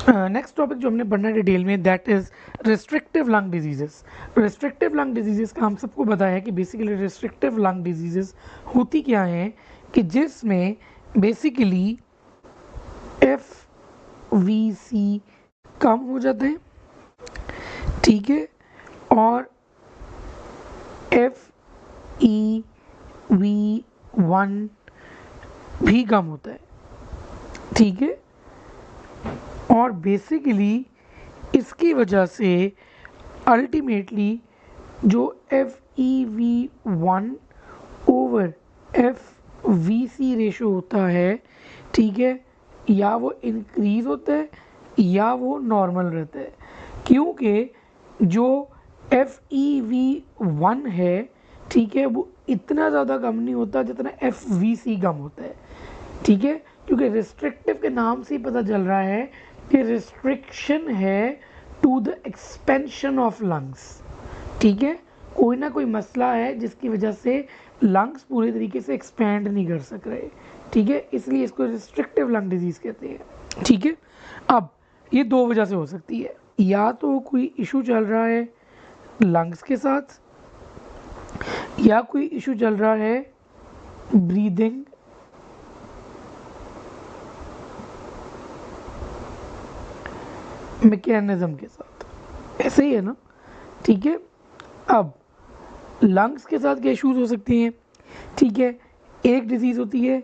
Next topic जो हमने पढ़ना है डिटेल में that is restrictive lung diseases. Restrictive lung diseases का हम सबको पता है कि बेसिकली रिस्ट्रिक्टिव लंग डिजीजेस होती क्या हैं कि जिसमें बेसिकली एफ वी सी कम हो जाते हैं, ठीक है, और एफ ई वी वन भी कम होता है, ठीक है। और बेसिकली इसकी वजह से अल्टीमेटली जो F E V one over F V C ratio होता है, ठीक है, या वो इंक्रीज होता है या वो नॉर्मल रहता है, क्योंकि जो एफ ई वी वन है, ठीक है, वो इतना ज़्यादा कम नहीं होता जितना एफ वी सी कम होता है, ठीक है। क्योंकि रिस्ट्रिक्टिव के नाम से ही पता चल रहा है कि रिस्ट्रिक्शन है to the expansion of lungs, ठीक है। कोई ना कोई मसला है जिसकी वजह से लंग्स पूरे तरीके से एक्सपैंड नहीं कर सक रहे, ठीक है, इसलिए इसको रिस्ट्रिक्टिव लंग डिजीज कहते हैं, ठीक है। अब ये दो वजह से हो सकती है, या तो कोई इशू चल रहा है लंग्स के साथ, या कोई इशू चल रहा है ब्रीदिंग मैकेनिज्म के साथ, ऐसे ही है ना, ठीक है। अब लंग्स के साथ क्या इश्यूज हो सकती हैं, ठीक है। एक डिजीज़ होती है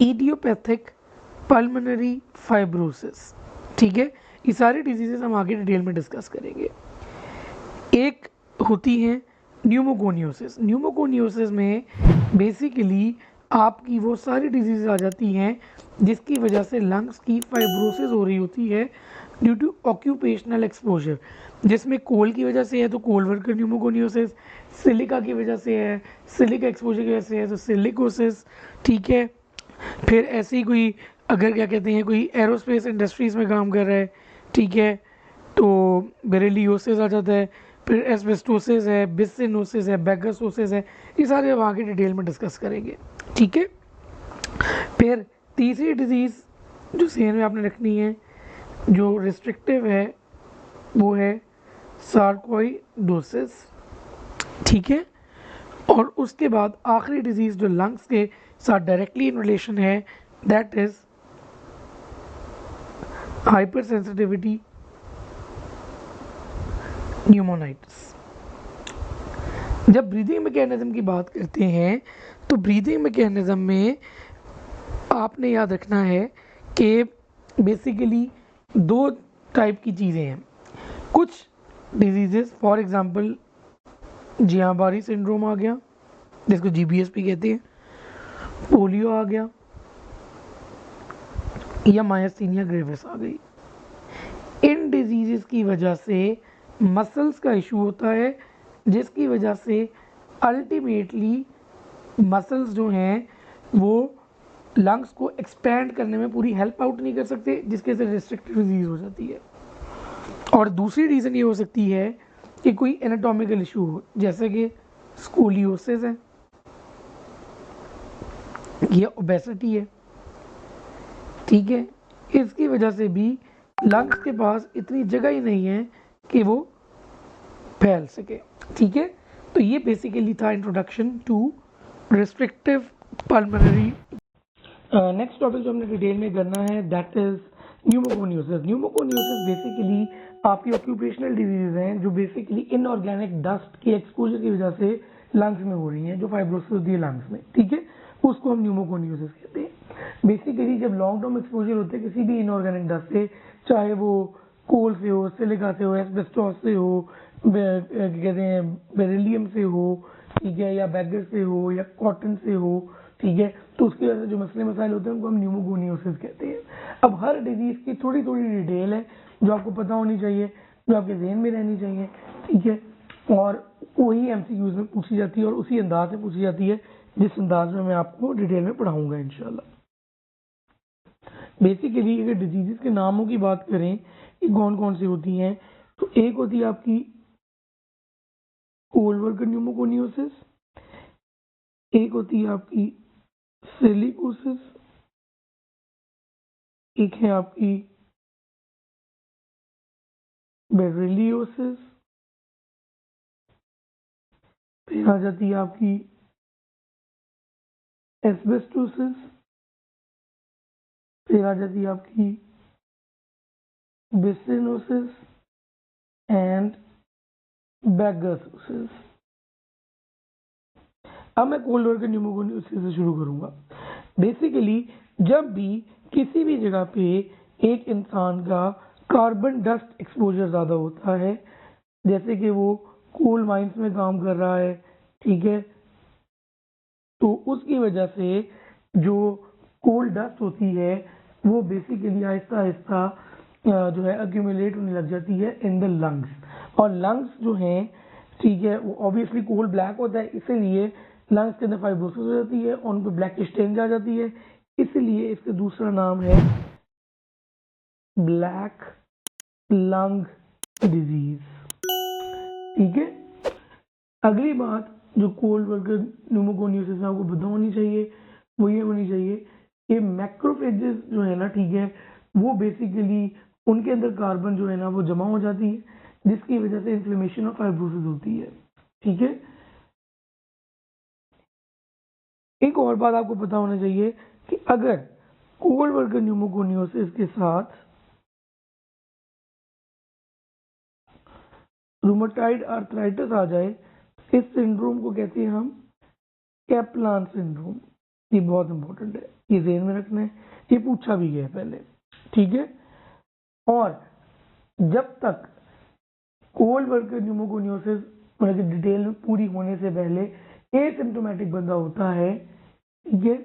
इडियोपैथिक पल्मोनरी फाइब्रोसिस, ठीक है। ये सारी डिजीजेस हम आगे डिटेल में डिस्कस करेंगे। एक होती है न्यूमोकोनियोसिस। न्यूमोकोनियोसिस में बेसिकली आपकी वो सारी डिजीज़ आ जाती हैं जिसकी वजह से लंग्स की फाइब्रोसिस हो रही होती है ड्यू टू ऑक्यूपेशनल एक्सपोजर, जिसमें कोल की वजह से है तो कोल वर्कर न्यूमोकोनियोसिस, सिलिका की वजह से है, सिलिका एक्सपोजर की वजह से है तो सिलिकोसिस, ठीक है। फिर ऐसे ही कोई अगर क्या कहते हैं कोई एरोस्पेस इंडस्ट्रीज़ में काम कर रहा है, ठीक है, तो बेरिलियोसिस आ जाता है। फिर एस्बेस्टोसिस है, बिसिनोसिस है, बेगसोसिस है, ये सारे अब आगे डिटेल में डिस्कस करेंगे, ठीक है। फिर तीसरी डिजीज़ जो सेहन में आपने रखनी है जो रिस्ट्रिक्टिव है वो है सार्कोइडोसिस, ठीक है। और उसके बाद आखिरी डिजीज़ जो लंग्स के साथ डायरेक्टली इन रिलेशन है that is hyper sensitivity pneumonitis. जब ब्रीदिंग मैकेनिज्म की बात करते हैं तो ब्रीदिंग मैकेनिज्म में आपने याद रखना है कि बेसिकली दो टाइप की चीज़ें हैं। कुछ डिजीज़ेस फॉर एग्जांपल जियाबारी सिंड्रोम आ गया जिसको जीबीएसपी कहते हैं, पोलियो आ गया, या मायस्थीनिया ग्रेविस आ गई। इन डिजीज़ की वजह से मसल्स का इशू होता है जिसकी वजह से अल्टीमेटली मसल्स जो हैं वो लंग्स को एक्सपैंड करने में पूरी हेल्प आउट नहीं कर सकते, जिसके से रिस्ट्रिक्टिव डिजीज़ हो जाती है। और दूसरी रीज़न ये हो सकती है कि कोई एनाटॉमिकल इशू हो, जैसे कि स्कोलियोसिस है या ओबेसिटी है, ठीक है। इसकी वजह से भी लंग्स के पास इतनी जगह ही नहीं है कि वो फैल सके, ठीक है। तो ये बेसिकली था introduction to restrictive pulmonary. Next topic जो हमने डिटेल में करना है that is pneumoconiosis. Pneumoconiosis basically आपकी ऑक्यूपेशनल डिजीज हैं जो बेसिकली इनऑर्गेनिक डस्ट के एक्सपोजर की वजह से लंग्स में हो रही हैं, जो फाइब्रोसिस होती है लंग्स में, ठीक है, उसको हम न्यूमोकोनियोसिस कहते हैं। बेसिकली जब लॉन्ग टर्म एक्सपोजर होते हैं किसी भी इनऑर्गेनिक डस्ट से, चाहे वो कोल से हो, सिलिका से हो, एस्बेस्टॉस से हो, कहते हैं बेरिलियम से हो, ठीक है, या बैगर से हो या कॉटन से हो, ठीक है, तो उसकी वजह से जो मसले मसाइल होते हैं उनको हम न्यूमोकोनियोसिस कहते हैं। अब हर डिजीज़ की थोड़ी थोड़ी डिटेल है जो आपको पता होनी चाहिए, जो आपके जहन में रहनी चाहिए, ठीक है, और वही एमसीक्यूज में पूछी जाती है और उसी अंदाज में पूछी जाती है जिस अंदाज में मैं आपको डिटेल में पढ़ाऊंगा इंशाल्लाह। बेसिकली अगर डिजीज़ के नामों की बात करें कि कौन कौन सी होती हैं, तो एक होती है आपकी कोल वर्कर न्यूमोकोनियोसिस, एक होती है आपकी सिलिकोसिस, एक है आपकी बेरिलियोसिस, फिर आ जाती है आपकी एस्बेस्टोसिस, फिर आ जाती है आपकी बिसिनोसिस एंड बैगर्सोसिस। अब मैं कोल्ड वॉर के न्यूमोकोनियोसिस से शुरू करूंगा। बेसिकली जब भी किसी भी जगह पे एक इंसान का कार्बन डस्ट एक्सपोजर ज़्यादा होता है, जैसे कि वो कोल माइंस में काम कर रहा है, ठीक है, तो उसकी वजह से जो कोल डस्ट होती है वो बेसिकली आहिस्ता आहिस्ता जो है अक्यूमुलेट होने लग जाती है इन द लंग्स, और लंग्स जो हैं, ठीक है, वो ऑब्वियसली कोल ब्लैक होता है, इसीलिए लंग्स के अंदर फाइब्रोसिस हो जाती है और उन पर ब्लैक स्टेन आ जाती है, इसलिए इसका दूसरा नाम है ब्लैक लंग डिजीज। ठीक है, अगली बात जो कोल्ड वर्कर न्यूमोकोनियोसिस में आपको पता होनी चाहिए वो ये होनी चाहिए कि मैक्रोफेजेस जो है ना, ठीक है, वो बेसिकली उनके अंदर कार्बन जो है ना वो जमा हो जाती है, जिसकी वजह से इन्फ्लेमेशन और फाइब्रोसिस होती है। ठीक है, एक और बात आपको पता होना चाहिए कि अगर कोल्ड वर्कर न्यूमोकोनियोसिस के साथ रूमेटाइड आर्थराइटिस आ जाए, इस सिंड्रोम को कहते हैं हम कैप्लान सिंड्रोम। ये बहुत इंपॉर्टेंट है, ये ध्यान में रखना है, ये पूछा भी गया है पहले। ठीक है, और जब तक कोल्ड वर्कर न्यूमोकोनियोसिस मतलब कि डिटेल पूरी होने से पहले एसिम्प्टोमेटिक बंदा होता है, ठीक है,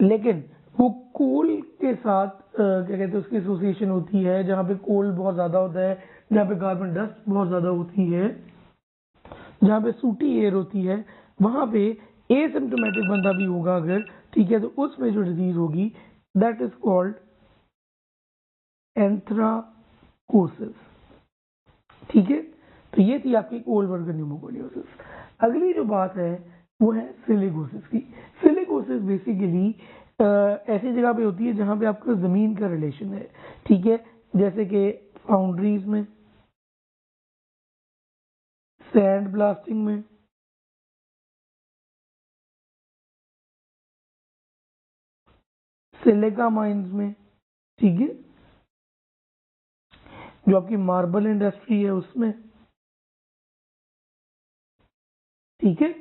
लेकिन वो कोल के साथ क्या कहते हैं उसकी एसोसिएशन होती है, जहाँ पे कोल बहुत ज़्यादा होता है, जहाँ पे कार्बन डस्ट बहुत ज़्यादा होती है, जहाँ पे सूटी एयर होती है, वहाँ पे एसिम्प्टोमेटिक बंदा भी होगा अगर, ठीक है, तो उसमें जो डिजीज होगी दैट इज कॉल्ड एंथ्राकोसिस। ठीक है, तो ये थी आपकी कोल्ड वर्कर न्यूमोकोनियोसिस। अगली जो बात है वो है सिलिकोसिस की। सिलिकोसिस बेसिकली ऐसी जगह पे होती है जहाँ पे आपका ज़मीन का रिलेशन है, ठीक है, जैसे कि फाउंड्रीज में, सैंड ब्लास्टिंग में, सिलिका माइंस में, ठीक है, जो आपकी मार्बल इंडस्ट्री है उसमें। ठीक है,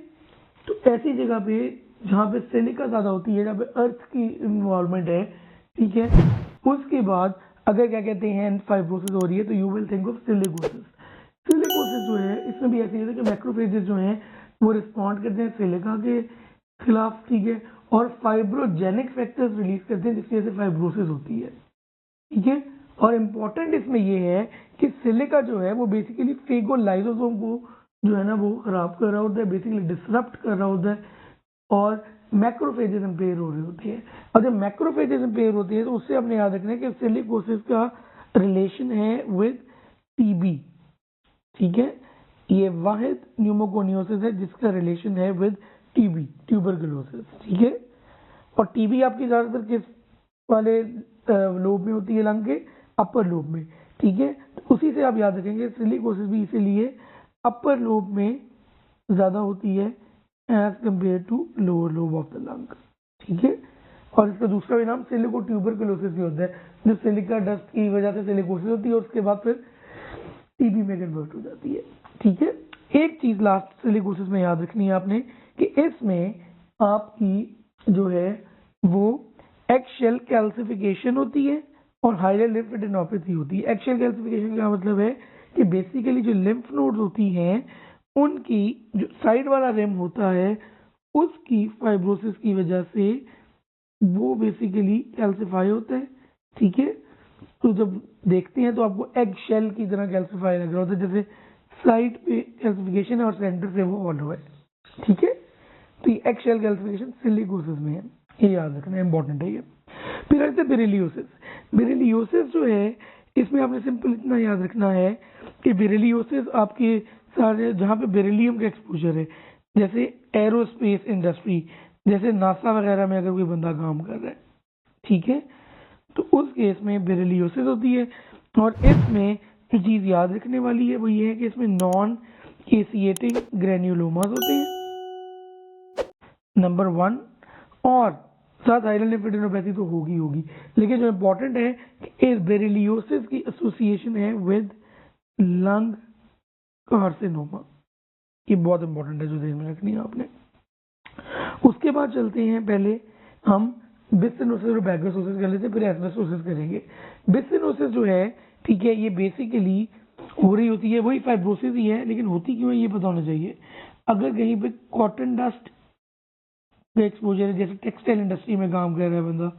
तो ऐसी जगह पे जहाँ पे सिलिका ज़्यादा होती है, जहाँ पे अर्थ की इन्वॉल्वमेंट है, ठीक है, उसके बाद अगर क्या कहते हैं फाइब्रोसिस हो रही है तो you will think of silicosis. Silicosis जो है इसमें भी ऐसी है कि मैक्रोफेजेस जो हैं वो रिस्पॉन्ड करते हैं सिलिका के खिलाफ, ठीक है, और फाइब्रोजेनिक फैक्टर्स रिलीज करते हैं जिसकी वजह से फाइब्रोसिस होती है। ठीक है, और इम्पॉर्टेंट इसमें ये है कि सिलिका जो है वो बेसिकली फेगोलाइसोसोम को जो है ना वो खराब कर रहा होता है, बेसिकली डिसरप्ट कर रहा होता है, और मैक्रोफेजेस इम्पेयर हो रहे होते हैं। और जब मैक्रोफेजेस इम्पेयर होती है तो उससे आपने याद रखना है कि सिलिकोसिस का रिलेशन है विद टीबी। ठीक है, ये वाहिद न्यूमोकोनियोसिस है जिसका रिलेशन है विद टीबी, ट्यूबरकुलोसिस। ठीक है, और टीबी आपकी ज़्यादातर किस वाले लोब में होती है, लंग के अपर लोब में। ठीक है, तो उसी से आप याद रखेंगे सिलिकोसिस भी इसीलिए अपर लोब में ज़्यादा होती है as compare to lower lobe of the lung. ठीक है, और इसका दूसरा भी नाम सिलिको ट्यूबरकुलोसिस भी होता है, जो सिलिका डस्ट की वजह से सिलिकोसिस होती है और उसके बाद फिर टीबी में कन्वर्ट हो जाती है। ठीक है, एक चीज़ लास्ट सिलिकोसिस में याद रखनी है आपने कि इसमें आपकी जो है वो एक्शेल कैल्सिफिकेशन होती है और हाइलर लिम्फेडेनोपैथी होती है। एक्शेल कैल्सिफिकेशन का मतलब है कि बेसिकली जो लिम्फ नोड्स होती हैं उनकी जो साइड वाला रिम होता है उसकी फाइब्रोसिस की वजह से वो बेसिकली कैल्सिफाई होता है। ठीक है, तो जब देखते हैं तो आपको एग शेल की तरह कैल्सिफाई लग रहा होता है, जैसे साइड पे कैल्सिफिकेशन है और सेंटर से वो हॉलो है। ठीक है, तो ये एग शेल कैल्सिफिकेशन सिलिकोसिस में है, ये याद रखना इंपॉर्टेंट है ये। फिर आते हैं बेरिलियोसिस। बेरिलियोसिस जो है इसमें आपने सिंपल इतना याद रखना है कि बेरिलियोसिस आपके सारे जहाँ पे बेरिलियम का एक्सपोजर है, जैसे एरोस्पेस इंडस्ट्री, जैसे नासा वगैरह में अगर कोई बंदा काम कर रहा है, ठीक है, तो उस केस में बेरिलियोसिस होती है। और इसमें जो चीज़ याद रखने वाली है वो ये है कि इसमें नॉन केसिएटिंग ग्रेन्यूलोमास होते हैं, नंबर 1। और साथ आयरन लिम्फेडेनोपैथी तो होगी, लेकिन जो इम्पोर्टेंट है कि इस बेरिलियोसिस की एसोसिएशन है विद लंग कार्सिनोमा। ये बहुत इंपॉर्टेंट है, जो ध्यान में रखनी है आपने। उसके बाद चलते हैं, पहले हम बिस्टिनोसिस और बैग्रोसिस कर लेते हैं, फिर एस्बेस्टोसिस करेंगे। बिस्टिनोसिस जो है, ठीक है, ये बेसिकली हो रही होती है, वही फाइब्रोसिस ही है, लेकिन होती क्यों है ये पता होना चाहिए। अगर कहीं पे कॉटन डस्ट का एक्सपोजर है, जैसे टेक्सटाइल इंडस्ट्री में काम कर रहा है बंदा,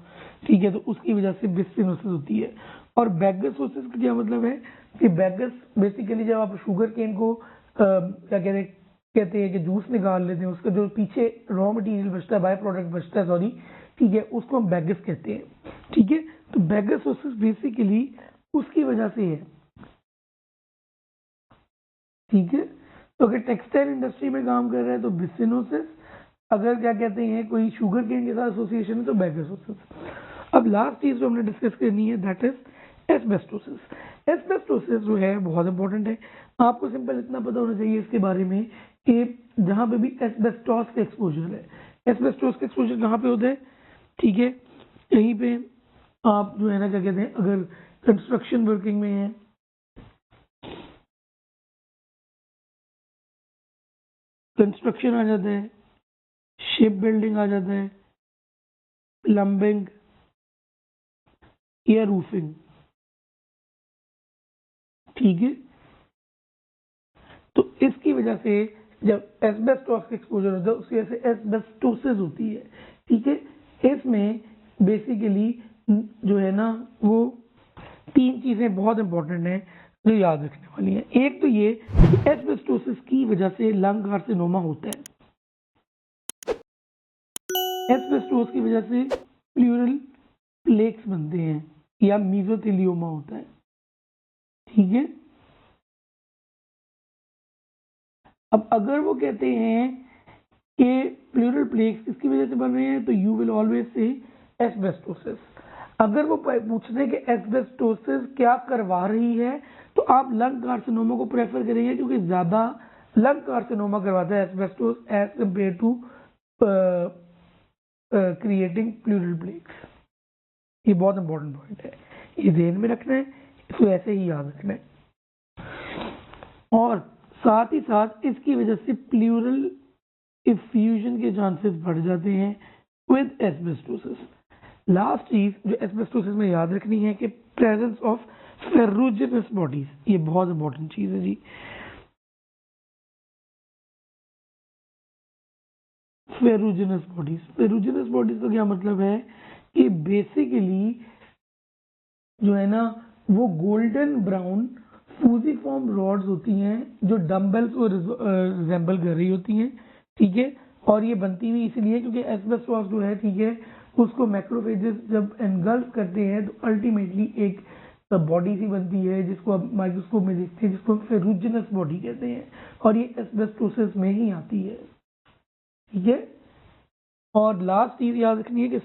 ठीक है, तो उसकी वजह से बिस्टिनोसिस होती है। और बैगसोसिस का क्या मतलब है कि बैगस बेसिकली जब आप शुगर केन को क्या कहते हैं कि जूस निकाल लेते हैं, उसका जो पीछे रॉ मटेरियल बचता है, बाय प्रोडक्ट बचता है, सॉरी, ठीक है, उसको हम बैगस कहते हैं, ठीक है। तो बैगसोसिस बेसिकली उसकी वजह से है, ठीक है। तो अगर टेक्सटाइल इंडस्ट्री में काम कर रहा है तो बिस्टिनोसिस, अगर क्या कहते हैं कोई शुगर केन के साथ एसोसिएशन है तो बैगसोसिस। अब लास्ट चीज जो हमने डिस्कस करनी है दैट इज एस्बेस्टोसिस। एस्बेस्टोसिस जो है बहुत इंपॉर्टेंट है, आपको सिंपल इतना पता होना चाहिए इसके बारे में कि जहाँ पे भी एस्बेस्टोस का एक्सपोजर है, एस्बेस्टोस का एक्सपोजर कहाँ पे होता है, ठीक है, कहीं पे आप जो है ना क्या कहते हैं, अगर कंस्ट्रक्शन वर्किंग में है, कंस्ट्रक्शन आ जाता है, शिप बिल्डिंग आ जाता है, प्लम्बिंग या रूफिंग, ठीक है। तो इसकी वजह से जब एस्बेस्टोस का एक्सपोजर होता है उसकी वजह से एस्बेस्टोसिस होती है, ठीक है। इसमें बेसिकली जो है ना वो 3 चीज़ें बहुत इंपॉर्टेंट हैं जो याद रखने वाली हैं। एक तो ये कि एस्बेस्टोसिस की वजह से लंग कार्सिनोमा होता है, एस्बेस्टोस की वजह से प्लूरल प्लेक्स बनते हैं या मीजोथेलियोमा होता है, ठीक है। अब अगर वो कहते हैं कि प्लूरल प्लेक्स किसकी वजह से बन रहे हैं तो you will always say asbestosis. अगर वो पूछते हैं कि एस्बेस्टोसिस क्या करवा रही है तो आप लंग कार्सिनोमा को प्रेफर करेंगे, क्योंकि ज़्यादा लंग कार्सिनोमा करवाता है asbestos as compare to creating pleural plaques. ये बहुत इंपॉर्टेंट पॉइंट है, ये ध्यान में रखना है, इसको ऐसे ही याद रखना है। और साथ ही साथ इसकी वजह से प्लूरल इफ्यूजन के चांसेस बढ़ जाते हैं विद एस्बेस्टोसिस। लास्ट चीज जो एस्बेस्टोसिस में याद रखनी है कि प्रेजेंस ऑफ फेरुजिनस बॉडीज, ये बहुत इंपॉर्टेंट चीज है जी। फेरुजिनस बॉडीज का क्या मतलब है कि बेसिकली जो है ना वो गोल्डन ब्राउन फूजीफॉर्म रॉड्स होती हैं जो डंबल्स को रिजेंबल कर रही होती हैं, ठीक है। और ये बनती हुई इसलिए क्योंकि एस्बेस्टोस जो है, ठीक है, उसको मैक्रोफेजेस जब एनगल्फ करते हैं तो अल्टीमेटली एक बॉडी सी बनती है जिसको आप माइक्रोस्कोप में देखते हैं, जिसको हम फेरुजिनस बॉडी कहते हैं, और ये एस्बेस्टोसिस में ही आती है, ठीक है। और लास्ट चीज याद रखनी है कि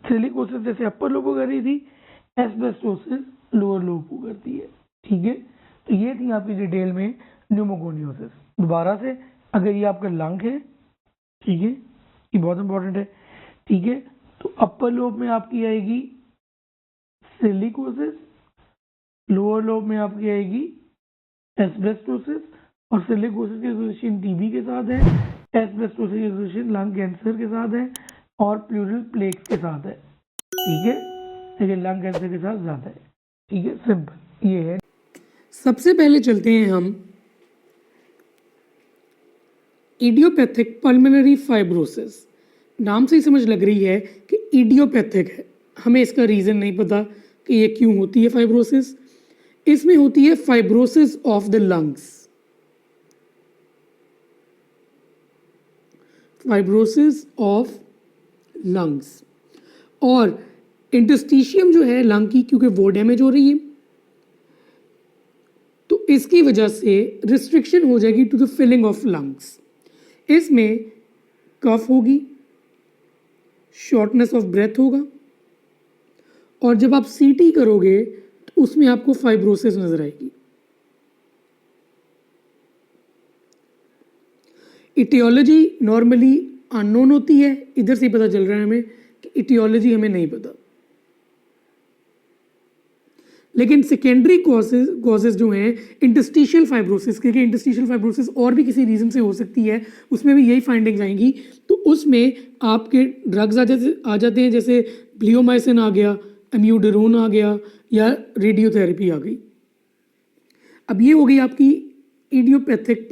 सिलिकोसिस जैसे अपर लोब को कर रही थी, एस्बेस्टोसिस लोअर लोब को करती है, ठीक है। तो ये थी आपकी डिटेल में न्यूमोकोनियोसिस। दोबारा से, अगर ये आपका लंग है, ठीक है, ये बहुत इंपॉर्टेंट है, ठीक है, तो अपर लोब में आपकी आएगी सिलिकोसिस, लोअर लोब में आपकी आएगी एस्बेस्टोसिस, और सिलिकोसिस की एसोसिएशन टीबी के साथ है, एस्बेस्टोसिस की एसोसिएशन लंग कैंसर के साथ है और प्लूरल प्लेक्स के साथ है, ठीक है, लेकिन लंग कैंसर के साथ ज़्यादा है, ठीक है, सिंपल ये है। सबसे पहले चलते हैं हम इडियोपैथिक पल्मोनरी फाइब्रोसिस। नाम से ही समझ लग रही है कि इडियोपैथिक है, हमें इसका रीज़न नहीं पता कि ये क्यों होती है फाइब्रोसिस। इसमें होती है fibrosis of the lungs, fibrosis of lungs. और इंटरस्टिशियम जो है लंग की, क्योंकि वो डैमेज हो रही है तो इसकी वजह से रिस्ट्रिक्शन हो जाएगी to the filling of lungs. इसमें कफ होगी, शॉर्टनेस ऑफ ब्रेथ होगा और जब आप सीटी करोगे तो उसमें आपको फाइब्रोसिस नजर आएगी। इटियोलॉजी नॉर्मली अननोन होती है, इधर से ही पता चल रहा है हमें कि इटियोलॉजी हमें नहीं पता। लेकिन सेकेंडरी कॉजेज जो हैं इंटरस्टिशियल फाइब्रोसिस, क्योंकि इंटरस्टिशियल फाइब्रोसिस और भी किसी रीज़न से हो सकती है, उसमें भी यही फाइंडिंग्स आएंगी। तो उसमें आपके ड्रग्स आ जाते हैं, जैसे ब्लियोमाइसिन आ गया, एम्यूडेरोन आ गया, या रेडियोथेरेपी आ गई। अब ये हो गई आपकी इडियोपैथिक